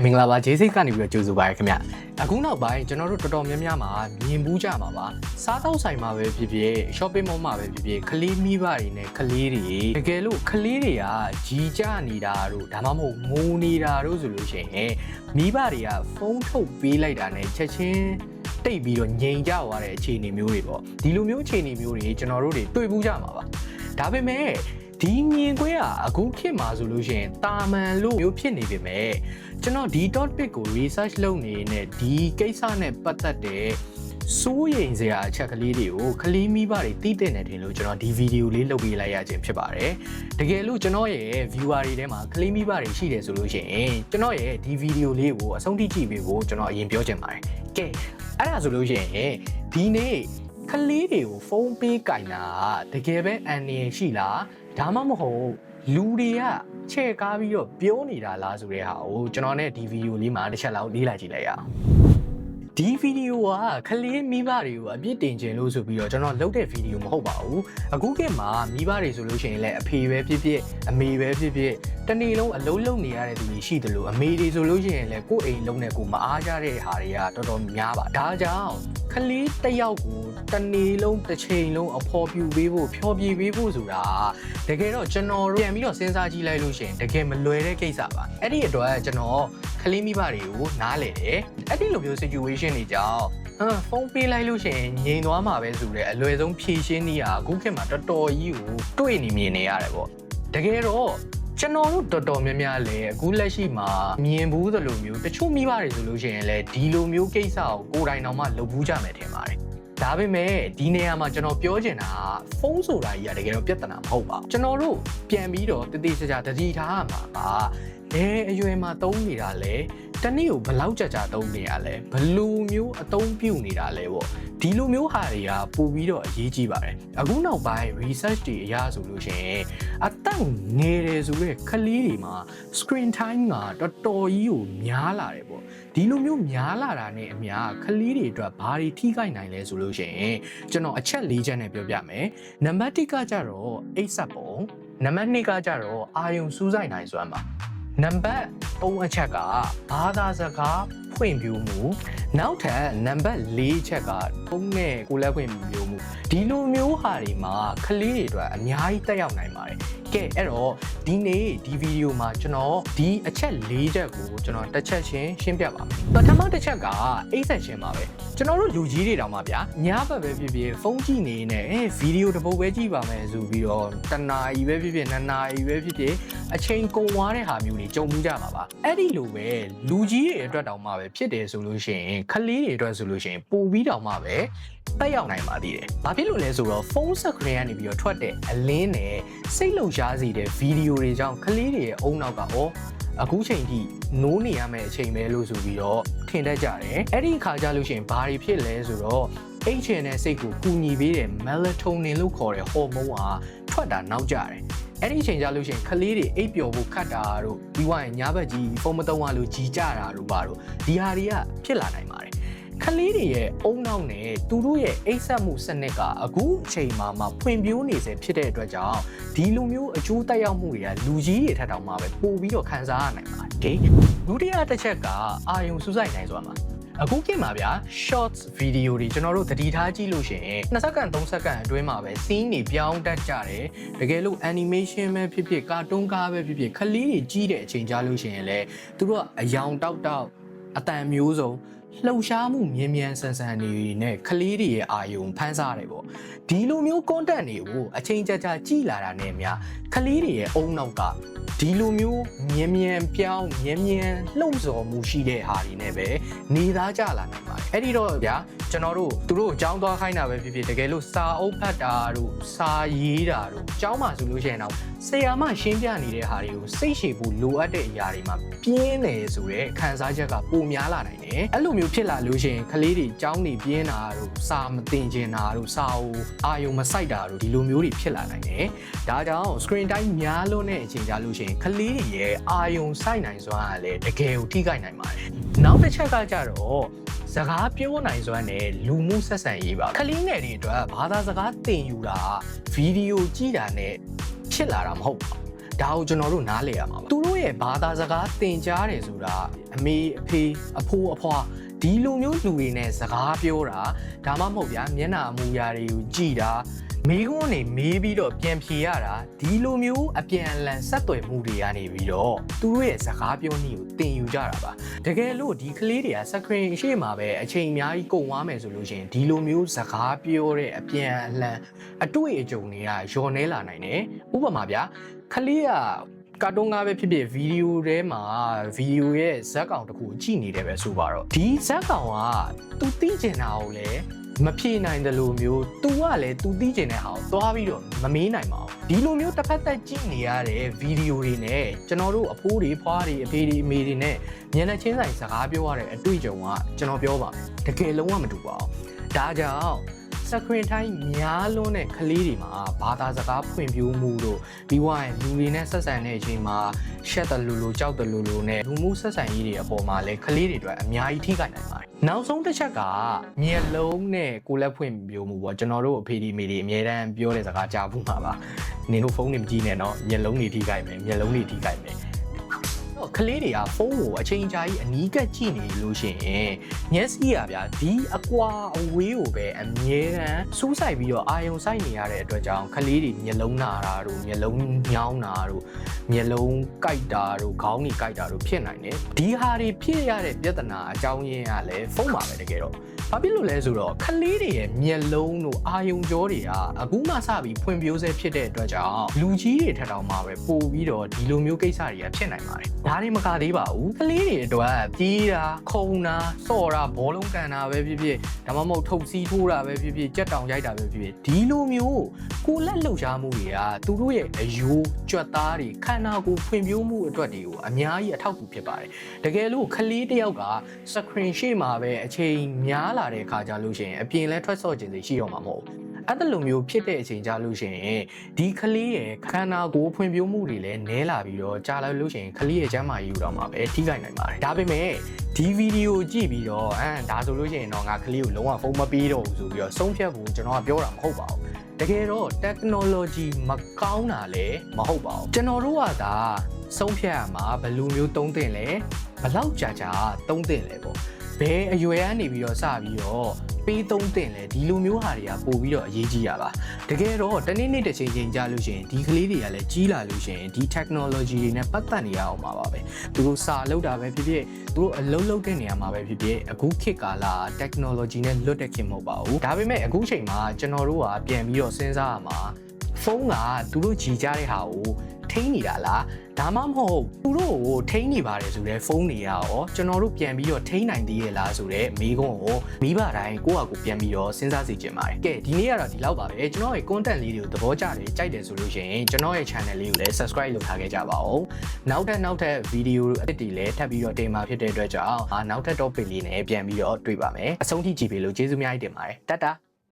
မင်္ဂလာပါဂျေးစိတ်ကနေပြီးတော့ကြိုဆိုပါရခင်ဗျအခုနောက်ပိုင်းကျွန်တော်တို့တော်တော်များများမှာမြင်ဘူးကြမှာပါစားတောက်ဆိုင်မှာပဲဖြစ်ဖြစ် shopping mall မှာပဲဖြစ်ဖြစ်ကလေးမိဘတွေနဲ့ကလေးတွေတကယ်လို့ကလေးတွေကကြီးကြနေတာတို့ဒါမှမဟုတ်ငိုနေတာတို့ဆိုလို့ရှိရင်မိဘတွေကဖုန်းထုတ်ပေးလိုက်တာနဲ့ချက်ချင်းတိတ်ပြီးတော့ငြိမ်ကြသွားတဲ့အခြေအနေမျိုးတွေပေါ့ဒီလိုမျိုးအခြေအနေမျိုးတွေကျွန်တော်တို့တွေတွေ့ဘူးကြမှာပါဒါပေမဲ့ဒီမြင်ကွင်းကအခုခေတ်မှာဆိုလို့ရှိရင်တာမန်လို့မျိုးဖြစ်နေပေမဲ့ကျွန်တော်ဒီ topic ကို research လုပ်နေတဲ့ဒီကိစ္စနဲ့ပတ်သက်တဲ့စိုးရိမ်စရာအချက်ကလေးတွေကိုကလေးမိဘတွေသိတဲ့နေတယ်လို့ကျွန်တော်ဒီဗီဒီယိုလေးလုပ်ပေးလိုက်ရခြင်းဖြစ်ပါတယ်တကယ်လို့ကျွန်တော်ရဲ့ viewer တွေထဲမှာကလေးမိဘတွေရှိတယ်ဆိုလို့ရှိရင်ကျွန်တော်ရဲ့ဒီဗီဒီယိုလေးကိုအဆုံးထိကြည့်ပေးဖို့ကျွန်တော်အရင်ပြောချင်ပါတယ်ကဲအဲ့ဒါဆိုလို့ရှိရင်ဒီနေ့ကလေးတွေကိုဖုန်းပေးကင်တာတကယ်ပဲအန်ရရှိလားဒါမှမဟုတ်လူတွေကချဲ့ကားပြီးတော့ပြောနေတာလားဆိုတဲ့ဟာကိုကျွန်တော်နဲ့ဒီဗီဒီယိုလေးမှာတစ်ချက်လောက်လေ့လာကြည့်လိုက်ရအောင်ဒီဗီဒီယိုကကလေးမိဘတွေကိုအပြစ်တင်ခြင်းလို့ဆိုပြီးတော့ကျွန်တော်လုပ်တဲ့ဗီဒီယိုမဟုတ်ပါဘူးအခုခေတ်မှာမိဘတွေဆိုလို့ရှိရင်လည်းအဖေပဲဖြစ်ဖြစ်အမေပဲဖြစ်ဖြစ်တနေ့လုံးအလုံးလုံးနေရတဲ့သူတွေရှိတယ်လို့အမေတွေဆိုလို့ရှိရင်လည်းကိုယ့်အိမ်လုံးနဲ့ကိုမအားကြတဲ့ဟာတွေကတော်တော်များပါဒါကြောင့်ကလေးတစ်ယောက်ကိုတနေ့လုံးတစ်ချိန်လုံးအဖော်ပြပေးဖို့ဖျော်ပြပေးဖို့ဆိုတာတကယ်တော့ကျွန်တော်တို့ပြန်ပြီးတော့စဉ်းစားကြည့်လိုက်လို့ရှိရင်တကယ်မလွယ်တဲ့ကိစ္စပါအဲ့ဒီအတွက်ကျွန်တော်ကလေးမိဘတွေကိုနားလည်တယ်အဲ့ဒီလိုမျိုး situation တွေကြောင့်ဖုန်းပေးလိုက်လို့ရှိရင်ငြိမ်သွားမှာပဲဆိုတဲ့အလွယ်ဆုံးဖြေရှင်းနည်းအခုခေတ်မှာတော်တော်ကြီးကိုတွေ့နေမြင်နေရတယ်ပေါ့တကယ်တော့ကျွန်တော်တို့တော်တော်များများလည်းအခုလက်ရှိမှာမြင်ဘူးသလိုမျိုးတချို့မိဘတွေဆိုလို့ရှိရင်လည်းဒီလိုမျိုးကိစ္စကိုကိုယ်တိုင်တော့မှလုပ်ဘူးကြမယ်ထင်ပါတယ်ဒါပေမဲ့ဒီနေရာမှာကျွန်တော်ပြောချင်တာဖုန်းဆိုတာကြီးကတကယ်တော့ပြဿနာမဟုတ်ပါဘူးကျွန်တော်တို့ပြန်ပြီးတော့တတိစကြတတိထားရမှာပါအရွယ်မှာသုံးနေတာလဲတနေ့ကိုဘလောက်ကြာသုံးနေရလဲဘလူမျိုးအသုံးပြုနေတာလဲပေါ့ဒီလိုမျိုးဟာတွေကပို့ပြီးတော့အရေးကြီးပါတယ်အခုနောက်ပိုင်း research တွေအရဆိုလို့ရှိရင်အသက်ငယ်တယ်ဆိုတဲ့ကလေးတွေမှာ screen time ကတော်တော်ကြီးကိုများလာတယ်ပေါ့ဒီလိုမျိုးများလာတာနဲ့အမျှကလေးတွေအတွက်ဘာတွေထိခိုက်နိုင်လဲဆိုလို့ရှိရင်ကျွန်တော်အချက်၄ချက်နဲ့ပြောပြမယ်နံပါတ်၁ကကြတော့အိပ်စက်ပုံနံပါတ်2ကကြတော့အာယုံစူးစိုက်နိုင်စွမ်းပါနံပါတ်3အချက်ကဘာသာစကားဖွင့်ပြမှုနောက်ထပ်နံပါတ်4ချက်ကဖုန်းနဲ့ကိုယ်လက်ဖွင့်ပြမှုဒီလိုမျိုးဟာတွေမှာကလေးတွေအတွက်အများကြီးတက်ရောက်နိုင်ပါတယ်ကဲအဲ့တော့ဒီနေ့ဒီဗီဒီယိုမှာကျွန်တော်ဒီအချက်၄ချက်ကိုကျွန်တော်တစ်ချက်ချင်းရှင်းပြပါမယ်ပထမတစ်ချက်ကအိပ်စက်ခြင်းပါပဲကျွန်တော်တို့လူကြီးတွေတောင်မှဗျာညဘက်ပဲဖြစ်ဖြစ်ဖုန်းကြည့်နေနေဗီဒီယိုတစ်ပုဒ်ပဲကြည့်ပါမယ်ဆိုပြီးတော့တစ်နာရီပဲဖြစ်ဖြစ်နှစ်နာရီပဲဖြစ်ဖြစ်အချိန်ကုန်သွားတဲ့ဟာမျိုးတွေကြုံမှုကြမှာပါအဲ့ဒီလိုပဲလူကြီးတွေအတွက်တောင်မှပဲဖြစ်တယ်ဆိုလို့ရှိရင်ကလေးတွေအတွက်ဆိုလို့ရှိရင်ပိုပြီးတောင်မှပဲတက်ရောက်နိုင်ပါသေးတယ်။ဘာဖြစ်လို့လဲဆိုတော့ဖုန်းစကရင်ကနေပြီးတော့ထွက်တဲ့အလင်းနဲ့စိတ်လှုပ်ရှားစေတဲ့ဗီဒီယိုတွေကြောင့်ကလေးတွေရဲ့အုံနောက်ကအခုချိန်ထိနိုးနေရမယ့်အချိန်ပဲလို့ဆိုပြီးတော့ထင်တတ်ကြတယ်။အဲ့ဒီအခါကျလို့ရှိရင်ဘာတွေဖြစ်လဲဆိုတော့အိတ်ချင်တဲ့စိတ်ကိုကူညီပေးတဲ့ melatonin လို့ခေါ်တဲ့ဟော်မုန်းဟာထွက်တာနောက်ကျတယ်။အဲ့ဒီအချိန်ကျလို့ရှိရင်ကလေးတွေအိပ်ပျော်ဖို့ခတ်တာတို့ပြီးွားရင်ညဘက်ကြီးဖုန်းမသုံးရလို့ကြီးကြတာတို့ပါတို့ဒီဟာတွေကဖြစ်လာနိုင်ပါတယ်ကလေးတွေရဲ့အုံနောက်နဲ့သူတို့ရဲ့အိပ်စက်မှုစနစ်ကအခုအချိန်မှာဖွံ့ဖြိုးနေစေဖြစ်တဲ့အတွက်ကြောင့်ဒီလိုမျိုးအကျိုးသက်ရောက်မှုတွေကလူကြီးတွေထက်တောင်မှပဲပိုပြီးတော့ခံစားရနိုင်ပါတယ်ဒုတိယတစ်ချက်ကအာယုံစူးစိုက်နိုင်စွမ်းပါအခုကိမှာဗျာ shorts video တွေကျွန်တော်တို့သတိထားကြည့်လို့ရှိရင်2စက္ကန့်3စက္ကန့်အတွင်းမှာပဲ scene တွေပြောင်းတတ်ကြတယ်တကယ်လို့ animation ပဲဖြစ်ဖြစ်ကာတွန်းကားပဲဖြစ်ဖြစ်ကလေးတွေကြီးတဲ့အချိန်ကြားလို့ရှိရင်လည်းသူတို့ကအယောင်တောက်အတန်မျိုးစုံလှုပ်ရှားမှုမြင်မြန်ဆန်ဆန်နေနဲ့ကလေးတွေရဲ့အာယုံဖန်ဆားတယ်ပေါ့ဒီလိုမျိုး content တွေကိုအချိန်ကြာကြည့်လာတာနဲ့များကလေးတွေရဲ့အုံနောက်ကဒီလိုမျိုးမြင်မြန်ပြောင်းမြင်မြန်လှုပ်ဆော်မှုရှိတဲ့ဟာတွေနဲ့ပဲနေသားကြလာနိုင်ပါတယ်အဲ့ဒီတော့ဗျာကျွန်တော်တို့သူတို့အကြောင်းသွားခိုင်းတာပဲဖြစ်ဖြစ်တကယ်လို့စာအုပ်ဖတ်တာတို့စာရေးတာတို့အကြောင်းမှဆိုလို့ရှိရင်တော့ဆရာမရှင်းပြနေတဲ့ဟာတွေကိုစိတ်ရှည်ဖို့လိုအပ်တဲ့အရာတွေမှာပြင်းတယ်ဆိုတဲ့ခံစားချက်ကပိုများလာနိုင်တယ်အဲ့လိုမျိုးဖြစ်လာလို့ရှိရင်ကလေးတွေအကြောင်းနေပြင်းတာတို့စာမသင်ချင်တာတို့စာအုပ်အာယုံမစိုက်တာတို့ဒီလိုမျိုးတွေဖြစ်လာနိုင်တယ်ဒါကြောင့် screen time များလွန်းတဲ့အချိန်ကြာလို့ရှိရင်ကလေးတွေရဲ့အာယုံစိုက်နိုင်စွမ်းကလည်းတကယ်ကိုထိခိုက်နိုင်ပါတယ်နောက်တစ်ချက်ကကြတော့စကားပြောနိုင်စွမ်းနဲ့လူမှုဆက်ဆံရေးပါကလေးငယ်တွေအတွက်ဘာသာစကားသင်ယူတာဗီဒီယိုကြည့်တာနဲ့ဖြစ်လာတာမဟုတ်ပါဘူး ဒါကိုကျွန်တော်တို့နားလည်ရမှာပါသူတို့ရဲ့ဘာသာစကားသင်ကြားတယ်ဆိုတာအမေအဖေအဖိုးအဖွားဒီလိုမျိုးလူတွေနဲ့စကားပြောတာဒါမှမဟုတ်ဗျာမျက်နှာအမူအရာတွေကိုကြည်တာမိကုန်းနေမေးပြီးတော့ပြန်ဖြေရတာဒီလိုမျိုးအပြန်အလှန်ဆက်သွယ်မှုတွေကနေပြီးတော့သူတို့ရဲ့စကားပြောနည်းကိုသင်ယူကြတာပါတကယ်လို့ဒီကလေးတွေကစကရင်ရှေ့မှာပဲအချိန်အများကြီးကုန်သွားမယ်ဆိုလို့ရှိရင်ဒီလိုမျိုးစကားပြောတဲ့အပြန်အလှန်အတွေ့အကြုံတွေကလျော်နှဲလာနိုင်တယ်ဥပမာဗျာကလေးကကာတွန်းကားပဲဖြစ်ဖြစ်ဗီဒီယိုထဲမှာဗီဒီယိုရဲ့ဇက်ကောင်တစ်ခုကြည့်နေတယ်ပဲဆိုပါတော့ဒီဇက်ကောင်ကသူသိကျင်တာကိုလည်းမဖြေနိုင်တယ်လို့မျိုး तू ကလည်း तू သိကျင်တဲ့ဟာကိုသွားပြီးတော့မမေးနိုင်ပါဘူးဒီလိုမျိုးတစ်ဖက်သက်ကြည့်နေရတဲ့ဗီဒီယိုတွေနဲ့ကျွန်တော်တို့အဖိုးတွေဖွားတွေအဖေတွေအမေတွေနဲ့မျက်နှာချင်းဆိုင်စကားပြောရတဲ့အတွေ့အကြုံကကျွန်တော်ပြောပါတကယ်လုံးဝမတူပါဘူးဒါကြောင့်စကရင်တိုင်းများလွန်းတဲ့ကလေးတွေမှာဘာသာစကားဖွင့်ပြမှုတို့ပြီးွားရင်လူတွေနဲ့ဆက်ဆံတဲ့အချိန်မှာရှက်တယ်လို့ကြောက်တယ်လို့နဲ့လူမှုဆက်ဆံရေးတွေအပေါ်မှာလည်းကလေးတွေအတွက်အများကြီးထိခိုက်နိုင်ပါတယ်နောက်ဆုံးတစ်ချက်ကမျက်လုံးနဲ့ကိုယ်လက်ဖွင့်ပြမှုပေါ့ကျွန်တော်တို့အဖေဒီမေဒီအများတန်းပြောတဲ့စကားကြားဘူးမှာပါနင်တို့ဖုန်းတွေမကြည့်နဲ့နော်မျက်လုံးတွေထိခိုက်မယ်မျက်လုံးတွေထိခိုက်မယ်ကလေးတွေကဖုန်းကိုအချိန်ကြာကြီးအနီးကပ်ကြည့်နေလို့ရှိရင်မျက်စိရဗျာဒီအကွာအဝေးကိုပဲအမြဲတမ်းစူးစိုက်ပြီးတော့အာယုံစိုက်နေရတဲ့အတွက်ကြောင့်ကလေးတွေမျက်လုံးနာတာတို့မျက်လုံးညောင်းတာတို့မျက်လုံးကိုက်တာတို့ခေါင်းကြီးကိုက်တာတို့ဖြစ်နိုင်တယ်ဒီဟာတွေဖြစ်ရတဲ့ပြဿနာအကြောင်းရင်းကလည်းဖုန်းပါပဲတကယ်တော့ဘာဖြစ်လို့လဲဆိုတော့ကလေးတွေရဲ့မျက်လုံးတို့အာယုံကြောတွေကအခုမှစပြီးဖွံ့ဖြိုးဆဲဖြစ်တဲ့အတွက်ကြောင့်လူကြီးတွေထက်တောင်မှပဲပို့ပြီးတော့ဒီလိုမျိုးကိစ္စတွေကဖြစ်နိုင်ပါတယ်ဒါတွေမကသေးပါဘူးကလေးတွေအတွက်ပြေးတာခုံတာစော့တာဘောလုံးကန်တာပဲဖြစ်ဖြစ်ဒါမှမဟုတ်ထုတ်စီးထိုးတာပဲဖြစ်ဖြစ်ကြက်တောင်ရိုက်တာပဲဖြစ်ဖြစ်ဒီလိုမျိုးကိုလက်လှုပ်ရှားမှုတွေကသူတို့ရဲ့အယိုးကြွက်သားတွေခန္ဓာကိုယ်ဖွံ့ဖြိုးမှုအတွက်တွေကိုအများကြီးအထောက်အကူဖြစ်ပါတယ်တကယ်လို့ကလေးတစ်ယောက်ကစကရင်ရှေ့မှာပဲအချိန်များလာတဲ့အခါကြလို့ရှိရင်အပြင်လဲထွက်ဆော့ခြင်းတွေရှိတော့မှာမဟုတ်အဲ့ဒါလိုမျိုးဖြစ်တဲ့အချိန်ကြလို့ရှိရင်ဒီကလေးရဲ့ခန္ဓာကိုယ်ဖွံ့ဖြိုးမှုတွေလည်းနည်းလာပြီးတော့ကြာလာလို့ရှိရင်ကလေးရဲ့ကျန်းမာရေးတော့မှာပဲထိခိုက်နိုင်ပါတယ်ဒါပေမဲ့ဒီဗီဒီယိုကြည့်ပြီးတော့ဒါဆိုလို့ရှိရင်တော့ငါကလေးကိုလုံးဝဖုန်းမပေးတော့ဘူးဆိုပြီးတော့ဆုံးဖြတ်ဖို့ကျွန်တော်ကပြောတာမဟုတ်ပါဘူးတကယ်တော့ technology မကောင်းတာလည်းမဟုတ်ပါဘူးကျွန်တော်တို့ကသာဆုံးဖြတ်ရမှာဘယ်လိုမျိုးသုံးသင့်လဲဘယ်လောက်ကြာကြာသုံးသင့်လဲပေါ့ဘယ်အရွယ်ကနေပြီးတော့စပြီးတော့ပေးသုံးတင်လဲဒီလိုမျိုးဟာတွေကပို့ပြီးတော့အရေးကြီးရပါတကယ်တော့တနေ့နေ့တစ်ချိန်ချိန်ကြာလို့ရှိရင်ဒီကလေးတွေကလည်းကြီးလာလို့ရှိရင်ဒီ technology တွေနဲ့ပတ်သက်နေရအောင်ပါပဲသူတို့စာလုပ်တာပဲဖြစ်ဖြစ်သူတို့အလုပ်လုပ်တဲ့နေရာမှာပဲဖြစ်ဖြစ်အခုခေတ်ကာလ technology နဲ့လွတ်တဲ့ခေတ်မဟုတ်ပါဘူးဒါပေမဲ့အခုချိန်မှာကျွန်တော်တို့ကပြန်ပြီးတော့စဉ်းစားရမှာဖုန်းကသူတို့ကြီးကြတဲ့ဟာကိုထိန်းနေတာလားဒါမှမဟုတ်သူတို့ကိုထိန်းနေပါတယ်ဆိုတော့ဖုန်းတွေရောကျွန်တော်တို့ပြန်ပြီးတော့ထိန်းနိုင်သေးရဲ့လားဆိုတော့မိကုန်းကိုမိဘတိုင်းကိုယ့်အကူပြန်ပြီးတော့စဉ်းစားစီခြင်းပါတယ်ကဲဒီနေ့ကတော့ဒီလောက်ပါပဲကျွန်တော်ရဲ့ content လေးတွေကိုသဘောကျတယ်ကြိုက်တယ်ဆိုလို့ရှိရင်ကျွန်တော်ရဲ့ channel လေးကိုလည်း subscribe လုပ်ထားခဲ့ကြပါဦးနောက်ထပ် video အသစ်တွေလည်းထပ်ပြီးတော့တင်มาဖြစ်တဲ့အတွက်ကြောင့်နောက်ထပ် topic လေးနဲ့ပြန်ပြီးတော့တွေ့ပါမယ်အဆုံးထိကြည့်ပေးလို့ကျေးဇူးများကြီးတင်ပါတယ်တတ်တာ